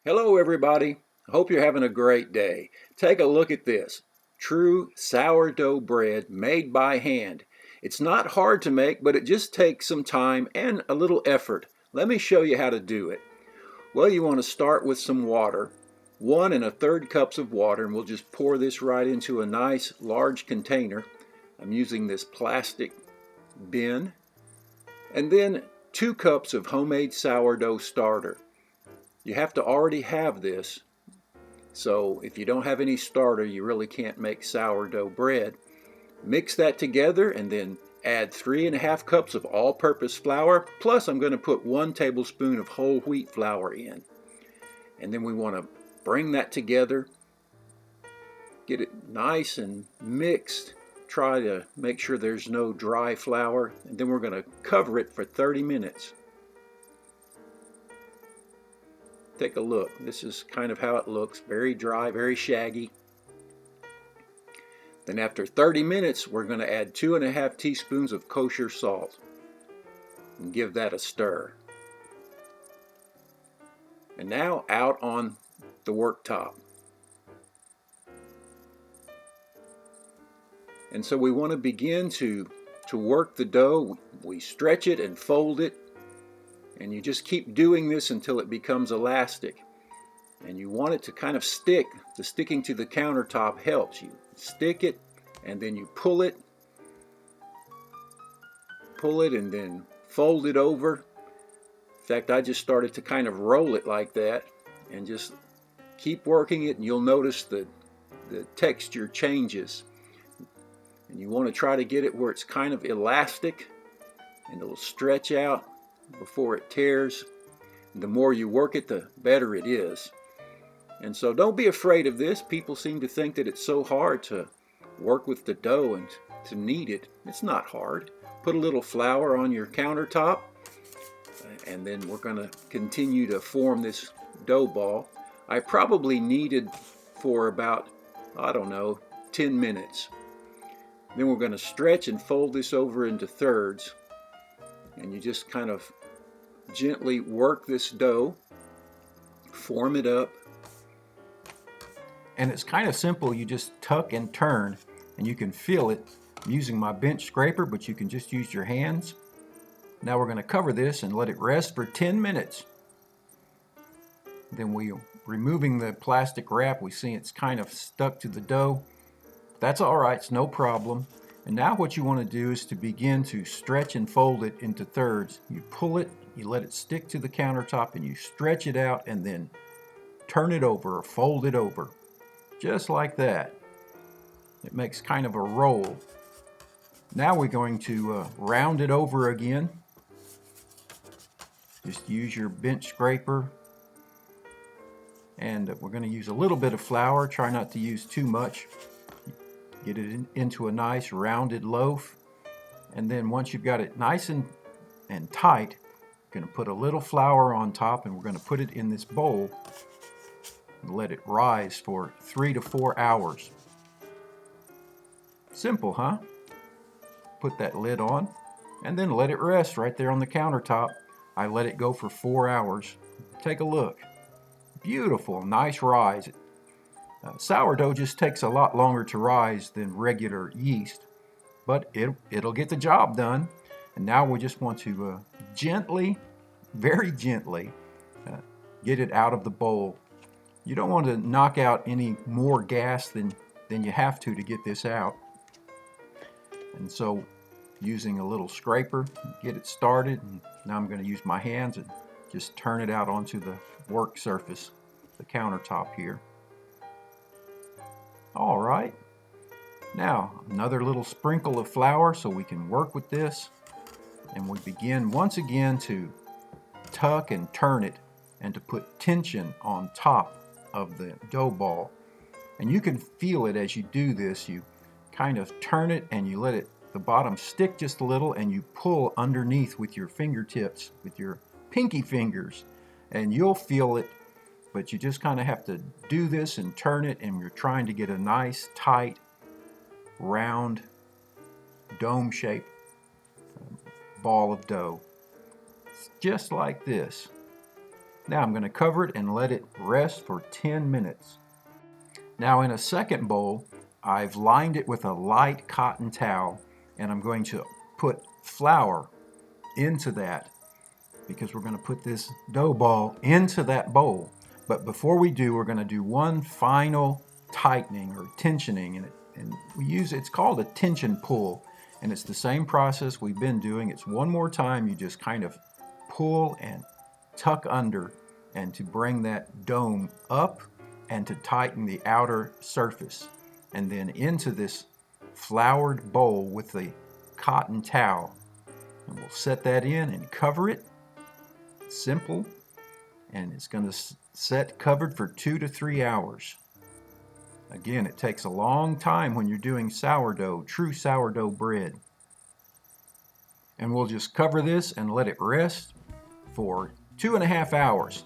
Hello everybody. I hope you're having a great day. Take a look at this. True sourdough bread made by hand. It's not hard to make, but it just takes some time and a little effort. Let me show you how to do it. Well, you want to start with some water. 1 1/3 cups of water, and we'll just pour this right into a nice large container. I'm using this plastic bin. And then 2 cups of homemade sourdough starter. You have to already have this, so if you don't have any starter, you really can't make sourdough bread. Mix that together and then add 3 1/2 cups of all-purpose flour, plus I'm going to put 1 tablespoon of whole wheat flour in. And then we want to bring that together, get it nice and mixed. Try to make sure there's no dry flour, and then we're going to cover it for 30 minutes. Take a look. This is kind of how it looks. Very dry, very shaggy. Then after 30 minutes, we're going to add 2 1/2 teaspoons of kosher salt and give that a stir. And now out on the worktop. And so we want to begin to work the dough. We stretch it and fold it. And you just keep doing this until it becomes elastic. And you want it to kind of stick. The sticking to the countertop helps. You stick it and then you pull it and then fold it over. In fact, I just started to kind of roll it like that and just keep working it, and you'll notice the texture changes. And you want to try to get it where it's kind of elastic and it'll stretch out before it tears. The more you work it, the better it is. And so don't be afraid of this. People seem to think that it's so hard to work with the dough and to knead it. It's not hard. Put a little flour on your countertop, and then we're going to continue to form this dough ball. I probably kneaded for about, 10 minutes. Then we're going to stretch and fold this over into thirds, and you just kind of gently work this dough, form it up. And it's kind of simple. You just tuck and turn, and you can feel it. I'm using my bench scraper, but you can just use your hands. Now we're going to cover this and let it rest for 10 minutes. Then removing the plastic wrap, we see it's kind of stuck to the dough. That's all right, it's no problem. And now what you want to do is to begin to stretch and fold it into thirds. You pull it, you let it stick to the countertop, and you stretch it out and then turn it over or fold it over. Just like that. It makes kind of a roll. Now we're going to round it over again. Just use your bench scraper. And we're going to use a little bit of flour. Try not to use too much. Get it into a nice rounded loaf. And then once you've got it nice and tight, you're going to put a little flour on top, and we're going to put it in this bowl and let it rise for 3 to 4 hours. Simple, huh? Put that lid on and then let it rest right there on the countertop. I let it go for 4 hours. Take a look. Beautiful, nice rise. Sourdough just takes a lot longer to rise than regular yeast, but it'll get the job done. And now we just want to gently, very gently, get it out of the bowl. You don't want to knock out any more gas than you have to get this out. And so using a little scraper, get it started. And now I'm going to use my hands and just turn it out onto the work surface, the countertop here. All right. Now another little sprinkle of flour so we can work with this. And we begin once again to tuck and turn it and to put tension on top of the dough ball. And you can feel it as you do this. You kind of turn it and you let the bottom stick just a little, and you pull underneath with your fingertips, with your pinky fingers, and you'll feel it. But you just kind of have to do this and turn it, and you're trying to get a nice, tight, round, dome-shaped ball of dough. It's just like this. Now I'm going to cover it and let it rest for 10 minutes. Now in a second bowl, I've lined it with a light cotton towel, and I'm going to put flour into that because we're going to put this dough ball into that bowl. But before we do, we're going to do one final tightening or tensioning, and it's called a tension pull, and it's the same process we've been doing. It's one more time. You just kind of pull and tuck under, and to bring that dome up and to tighten the outer surface, and then into this floured bowl with the cotton towel. And we'll set that in and cover it. Simple. And it's going to set covered for 2 to 3 hours. Again, it takes a long time when you're doing sourdough, true sourdough bread. And we'll just cover this and let it rest for 2.5 hours.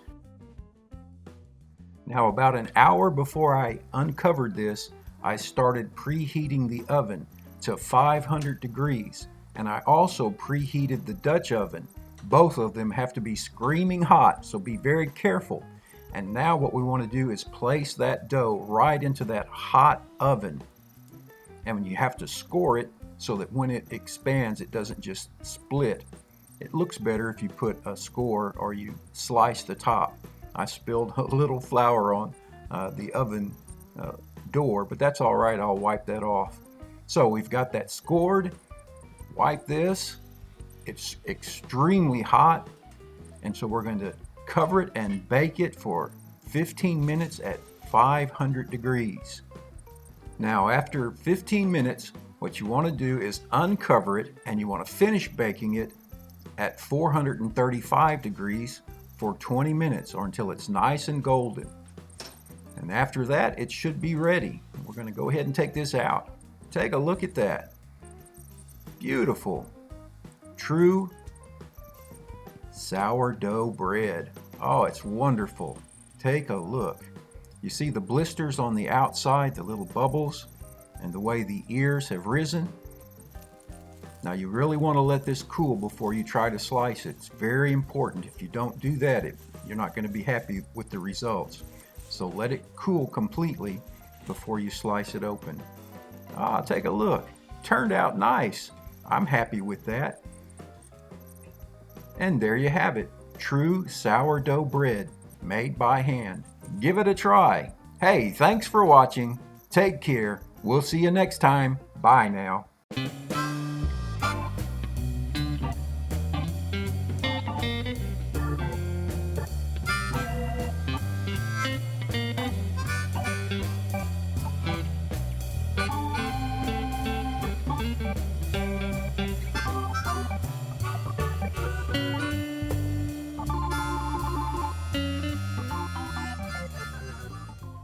Now, about an hour before I uncovered this, I started preheating the oven to 500 degrees, and I also preheated the Dutch oven. Both of them have to be screaming hot, so be very careful. And now what we want to do is place that dough right into that hot oven. And you have to score it so that when it expands, it doesn't just split. It looks better if you put a score or you slice the top. I spilled a little flour on the oven door, but that's all right. I'll wipe that off. So we've got that scored. Wipe this. It's extremely hot, and so we're going to cover it and bake it for 15 minutes at 500 degrees. Now, after 15 minutes, what you want to do is uncover it, and you want to finish baking it at 435 degrees for 20 minutes, or until it's nice and golden. And after that, it should be ready. We're going to go ahead and take this out. Take a look at that. Beautiful. True sourdough bread. Oh, it's wonderful. Take a look. You see the blisters on the outside, the little bubbles, and the way the ears have risen? Now you really want to let this cool before you try to slice it. It's very important. If you don't do that, you're not going to be happy with the results. So let it cool completely before you slice it open. Take a look. Turned out nice. I'm happy with that. And there you have it. True sourdough bread made by hand. Give it a try. Hey, thanks for watching. Take care. We'll see you next time. Bye now.